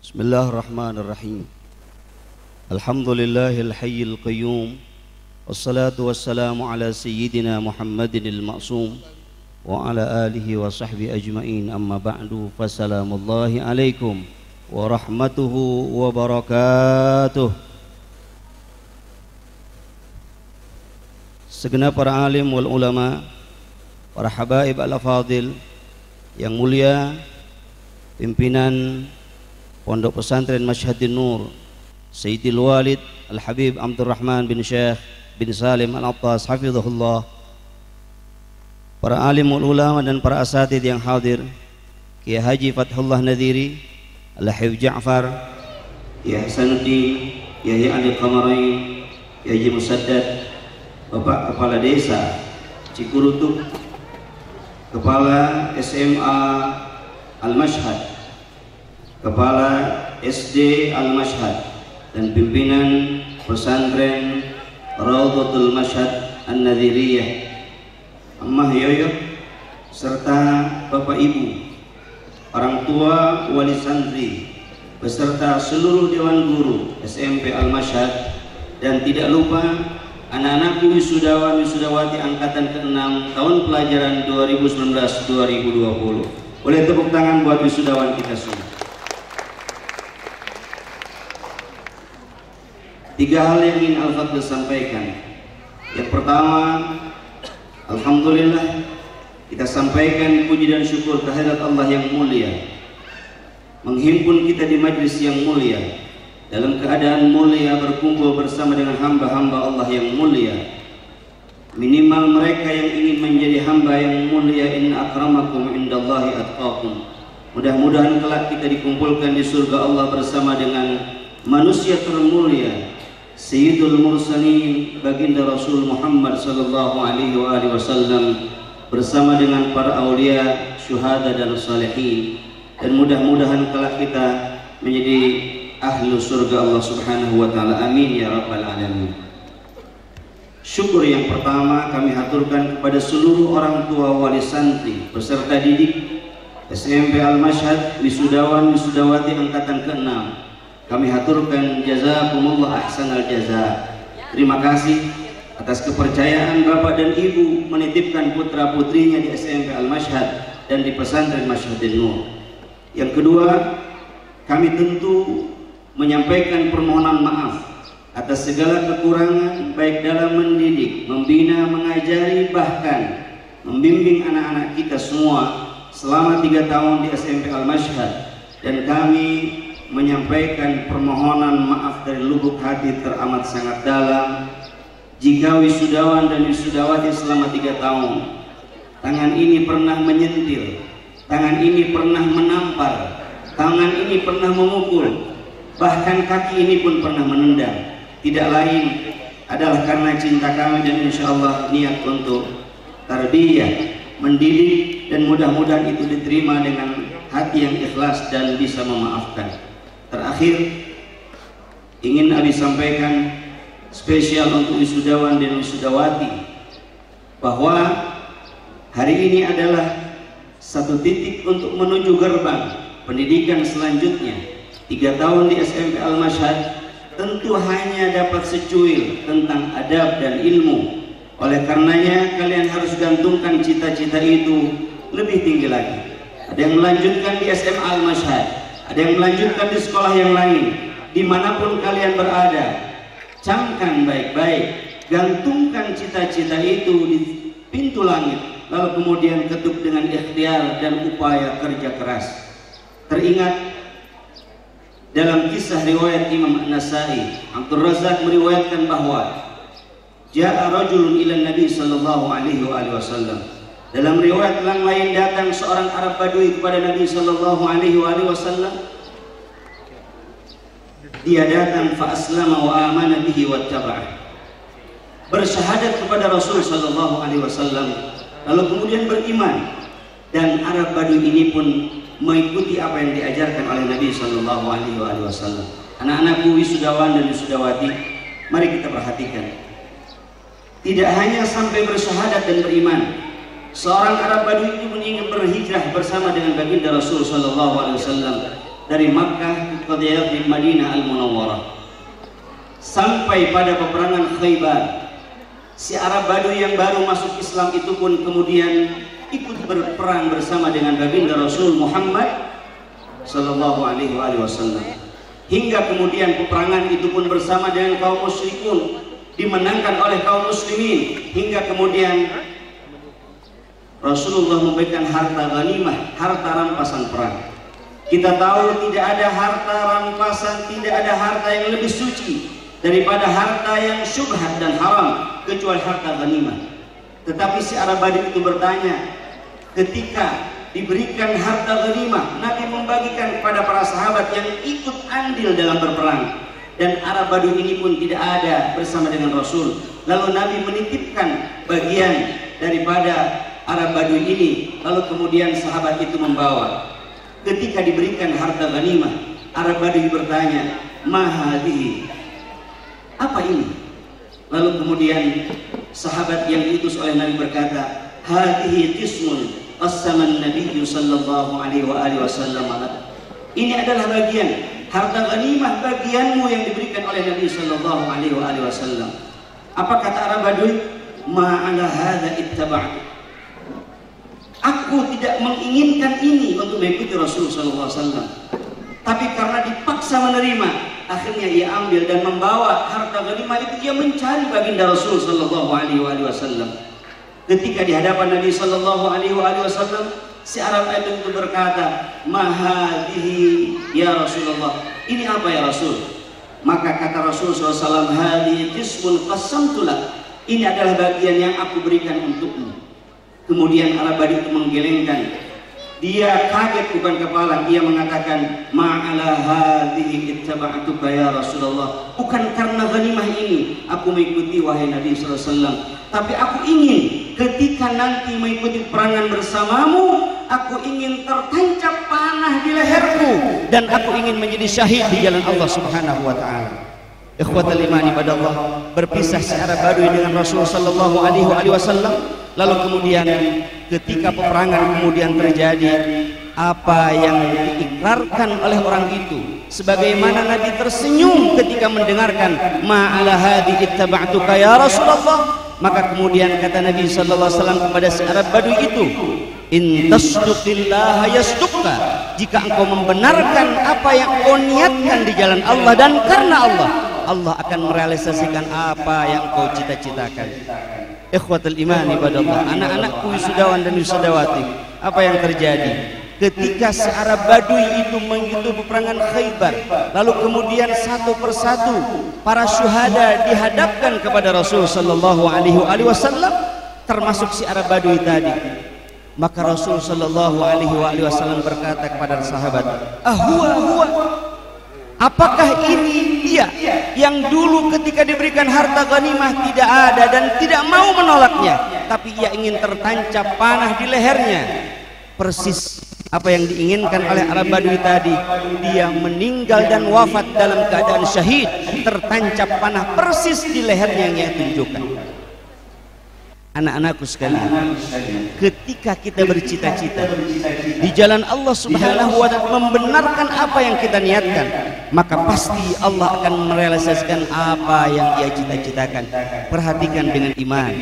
Bismillahirrahmanirrahim. Alhamdulillahil hayyil qayyum. Wassalatu wassalamu ala sayyidina Muhammadinil ma'sum wa ala alihi wa sahbihi ajma'in. Amma ba'du. Fassalamullahi alaikum wa rahmatuhu wa barakatuh. Segenap para alim wal ulama, para habaib al-afadil yang mulia, pimpinan Pondok Pesantren Masyhadin Nur Sayyidil Walid Al-Habib Abdurrahman bin Syekh bin Salim Al-Attas hafizahullah, para alim ulama dan para asatid yang hadir, Kiai Haji Fathullah Nadhiri, Al-Hifz Ja'far, Kiai Hasanuddin, Kiai Ali Qamarain, Kiai Haji Musaddad, Bapak Kepala Desa Cikurutuk, Kepala SMA Al-Mashhad, Kepala SD Al-Mashhad, dan pimpinan pesantren Raudhatul Mashhad An-Nadhiriyah, Ammah Yoyo, serta Bapak Ibu, orang tua wali santri, beserta seluruh dewan guru SMP Al-Mashhad, dan tidak lupa anak-anakku wisudawan wisudawati angkatan ke-6 tahun pelajaran 2019-2020. Boleh tepuk tangan buat wisudawan kita semua. Tiga hal yang ingin Al-Fadl sampaikan. Yang pertama, alhamdulillah kita sampaikan puji dan syukur kehadirat Allah yang mulia, menghimpun kita di majlis yang mulia, dalam keadaan mulia berkumpul bersama dengan hamba-hamba Allah yang mulia. Minimal mereka yang ingin menjadi hamba yang mulia, inna akramakum indallahi atqakum. Mudah-mudahan kelak kita dikumpulkan di surga Allah bersama dengan manusia termulia, Sayyidul Mursalin, baginda Rasul Muhammad sallallahu alaihi wasallam, bersama dengan para aulia, syuhada dan salihin. Dan mudah-mudahan kelak kita menjadi ahlu surga Allah subhanahu wa ta'ala. Amin ya rabbal alamin. Syukur yang pertama kami haturkan kepada seluruh orang tua wali santri peserta didik SMP Al-Mashhad, wisudawan wisudawati angkatan ke-6. Kami haturkan jazakumullah ahsanal jaza. Terima kasih atas kepercayaan Bapak dan Ibu menitipkan putra putrinya di SMP Al-Mashhad dan di pesantren Masyhadin Nur. Yang kedua, kami tentu menyampaikan permohonan maaf atas segala kekurangan baik dalam mendidik, membina, mengajari, bahkan membimbing anak-anak kita semua selama 3 tahun di SMP Al-Mashhad. Dan kami menyampaikan permohonan maaf dari lubuk hati teramat sangat dalam jika wisudawan dan wisudawati selama 3 tahun tangan ini pernah menyentil, tangan ini pernah menampar, tangan ini pernah memukul, bahkan kaki ini pun pernah menendang. Tidak lain adalah karena cinta kami dan insya Allah niat untuk tarbiyah, mendidik, dan mudah-mudahan itu diterima dengan hati yang ikhlas dan bisa memaafkan. Terakhir, ingin Abi sampaikan spesial untuk wisudawan dan wisudawati bahwa hari ini adalah satu titik untuk menuju gerbang pendidikan selanjutnya. 3 tahun di SMP Al-Mashhad tentu hanya dapat secuil tentang adab dan ilmu. Oleh karenanya kalian harus gantungkan cita-cita itu lebih tinggi lagi. Ada yang melanjutkan di SMA Al-Mashhad, ada yang melanjutkan di sekolah yang lain. Dimanapun kalian berada, camkan baik-baik, gantungkan cita-cita itu di pintu langit, lalu kemudian ketuk dengan ikhtiar dan upaya kerja keras. Teringat dalam kisah riwayat Imam An-Nasai, Abdul Razak meriwayatkan bahwa ja'a rajulun ila Nabi sallallahu alaihi wasallam. Dalam riwayat yang lain datang seorang Arab Badui kepada Nabi sallallahu alaihi wasallam. Dia datang fa aslama wa amana bihi wattaba'ah. Bersyahadat kepada Rasul sallallahu alaihi wasallam, lalu kemudian beriman. Dan Arab Badui ini pun mengikuti apa yang diajarkan oleh Nabi sallallahu alaihi wasallam. Anak-anakku wisudawan dan wisudawati, mari kita perhatikan. Tidak hanya sampai bersyahadat dan beriman, seorang Arab Badui itu ingin berhijrah bersama dengan baginda Rasul sallallahu alaihi wasallam dari Makkah ke Qadiyah Madinah Al-Munawwarah sampai pada peperangan Khaybar. Si Arab Badui yang baru masuk Islam itu pun kemudian ikut berperang bersama dengan baginda Rasul Muhammad sallallahu alaihi wasallam, hingga kemudian peperangan itu pun bersama dengan kaum musyrikun dimenangkan oleh kaum muslimin, hingga kemudian Rasulullah memberikan harta ghanimah, harta rampasan perang. Kita tahu tidak ada harta rampasan, tidak ada harta yang lebih suci daripada harta yang syubhat dan haram kecuali harta ghanimah. Tetapi si Arab Badui itu bertanya, ketika diberikan harta ghanimah, Nabi membagikan kepada para sahabat yang ikut andil dalam berperang, dan Arab Badui ini pun tidak ada bersama dengan Rasul. Lalu Nabi menitipkan bagian daripada Arab Badui ini, lalu kemudian sahabat itu membawa. Ketika diberikan harta ghanimah, Arab Badui bertanya, "Ma hadhihi?" Apa ini? Lalu kemudian sahabat yang diutus oleh Nabi berkata, "Hadhihi qismun qassaman Nabi sallallahu alaihi wasallam." Ini adalah bagian harta ghanimah, bagianmu yang diberikan oleh Nabi sallallahu alaihi wasallam. Apa kata Arab Badui? "Ma ala hadza ittaba'tu." Aku tidak menginginkan ini untuk mengikuti Rasul sallallahu alaihi wasallam, tapi karena dipaksa menerima, akhirnya ia ambil dan membawa harta ghanimah itu. Ia mencari baginda Rasul sallallahu alaihi wasallam. Ketika di hadapan Nabi sallallahu alaihi wasallam, si Arab itu berkata, "Ma hadhihi ya Rasulullah?" Ini apa ya Rasul? Maka kata Rasul SAW, "Hadhihi qismun qassamtu lak." Ini adalah bagian yang aku berikan untukmu. Kemudian Arab Badui itu menggelengkan. Dia kaget bukan kepala. Ia mengatakan, "Ma'ala hadhihi ittaba'tuka ya Rasulullah." Bukan karena ghanimah ini aku mengikuti wahai Nabi SAW, tapi aku ingin ketika nanti mengikuti perangan bersamamu, aku ingin tertancap panah di leherku dan aku ingin menjadi syahid di jalan Allah Subhanahu wa taala. Ikhwatal iman ibadallah, berpisah si Arab Badui dengan Rasul sallallahu alaihi wasallam. Lalu kemudian ketika peperangan kemudian terjadi, apa yang diikrarkan oleh orang itu, sebagaimana Nabi tersenyum ketika mendengarkan, "Ma'ala hadi ittaba'tuka ya Rasulullah." Maka kemudian kata Nabi sallallahu alaihi wasallam kepada si Arab Badui itu, "In tasduqillaha yasduqka." Jika engkau membenarkan apa yang kau niatkan di jalan Allah dan karena Allah, Allah akan merealisasikan apa yang kau cita-citakan. Ikhwatul iman ibadallah, anak-anakku wisudawan dan wisudawati, apa yang terjadi ketika si Arab Badui itu mengikuti peperangan Khaybar, lalu kemudian satu persatu para syuhada dihadapkan kepada Rasul sallallahu alaihi wasallam, termasuk si Arab Badui tadi. Maka Rasul sallallahu alaihi wasallam berkata kepada sahabat, huwa?" Apakah ini dia yang dulu ketika diberikan harta ghanimah tidak ada dan tidak mau menolaknya, tapi ia ingin tertancap panah di lehernya? Persis apa yang diinginkan oleh Arab Badui tadi. Dia meninggal dan wafat dalam keadaan syahid, tertancap panah persis di lehernya yang ia tunjukkan. Anak-anakku sekalian, ketika kita bercita-cita di jalan Allah Subhanahu wa ta'ala, membenarkan apa yang kita niatkan, maka pasti Allah akan merealisasikan apa yang ia cita-citakan. Perhatikan dengan iman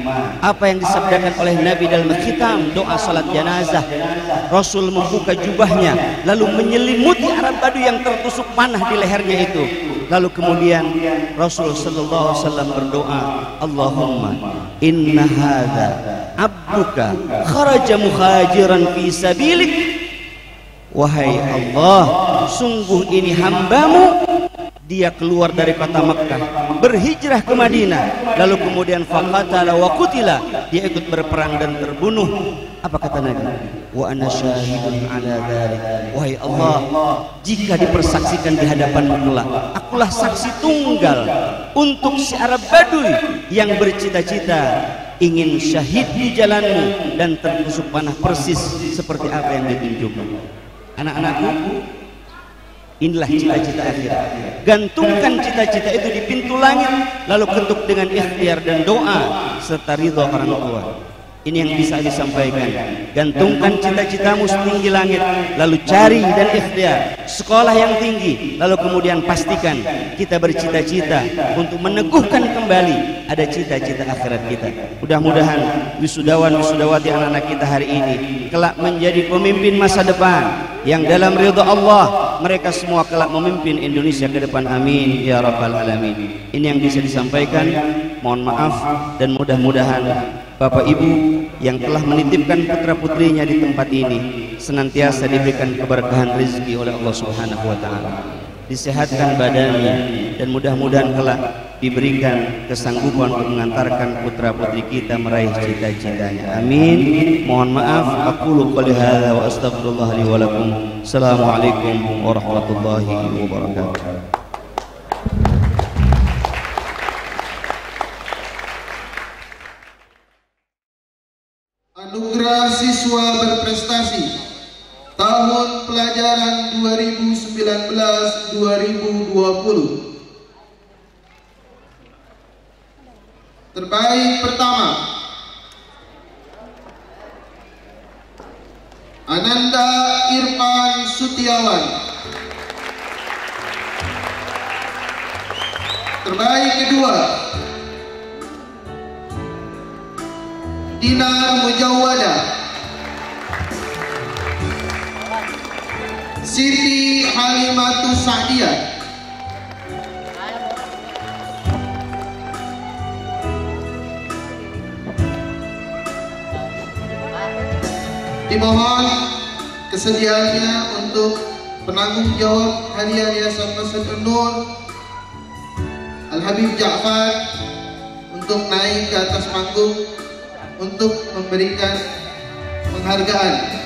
apa yang disabdakan oleh Nabi dalam khitam doa salat janazah. Rasul membuka jubahnya lalu menyelimuti Arab Badui yang tertusuk panah di lehernya itu. Lalu kemudian Rasul sallallahu alaihi wasallam berdoa, "Allahumma inna hadza abduka kharaja muhajiran fi sabilik." Wahai Allah, sungguh ini hambamu, dia keluar dari kota Makkah, berhijrah ke Madinah, lalu kemudian faqatala wa qutila, dia ikut berperang dan terbunuh. Apa kata Nabi? Wa ana syahidun ala dzalik. Wahai Allah, jika dipersaksikan di hadapanmu kelak, akulah saksi tunggal untuk si Arab Badui yang bercita-cita ingin syahid di jalanmu dan tertusuk panah persis seperti apa yang ditunjukkan. Anak-anakku, inilah cita-cita akhirat. Gantungkan cita-cita itu di pintu langit, lalu ketuk dengan ikhtiar dan doa serta ridha orang tua. Ini yang bisa disampaikan. Gantungkan cita-citamu setinggi langit, lalu cari dan ikhtiar sekolah yang tinggi, lalu kemudian pastikan kita bercita-cita untuk meneguhkan kembali ada cita-cita akhirat kita. Mudah-mudahan wisudawan wisudawati anak-anak kita hari ini kelak menjadi pemimpin masa depan yang dalam ridha Allah mereka semua kelak memimpin Indonesia ke depan. Amin ya rabbal alamin. Ini yang bisa disampaikan. Mohon maaf dan mudah-mudahan Bapak Ibu yang telah menitipkan putra putrinya di tempat ini senantiasa diberikan keberkahan rezeki oleh Allah Subhanahu wa taala. Disehatkan badannya dan mudah-mudahan kelak diberikan kesanggupan untuk mengantarkan putra putri kita meraih cita-citanya. Amin. Mohon maaf, aqulu qouli hadza wa astaghfirullah li wa lakum. Assalamualaikum warahmatullahi wabarakatuh. Anugerah Siswa Berprestasi tahun pelajaran 2019-2020. Terbaik pertama, Ananda Irfan Sutiawan. Terbaik kedua, Dinar Mujawada. Siti Halimatus Sa'diyah. Dimohon kesediaannya untuk penanggung jawab hadiah Yayasan Masjid An-Nur Al-Habib Ja'far untuk naik ke atas panggung untuk memberikan penghargaan.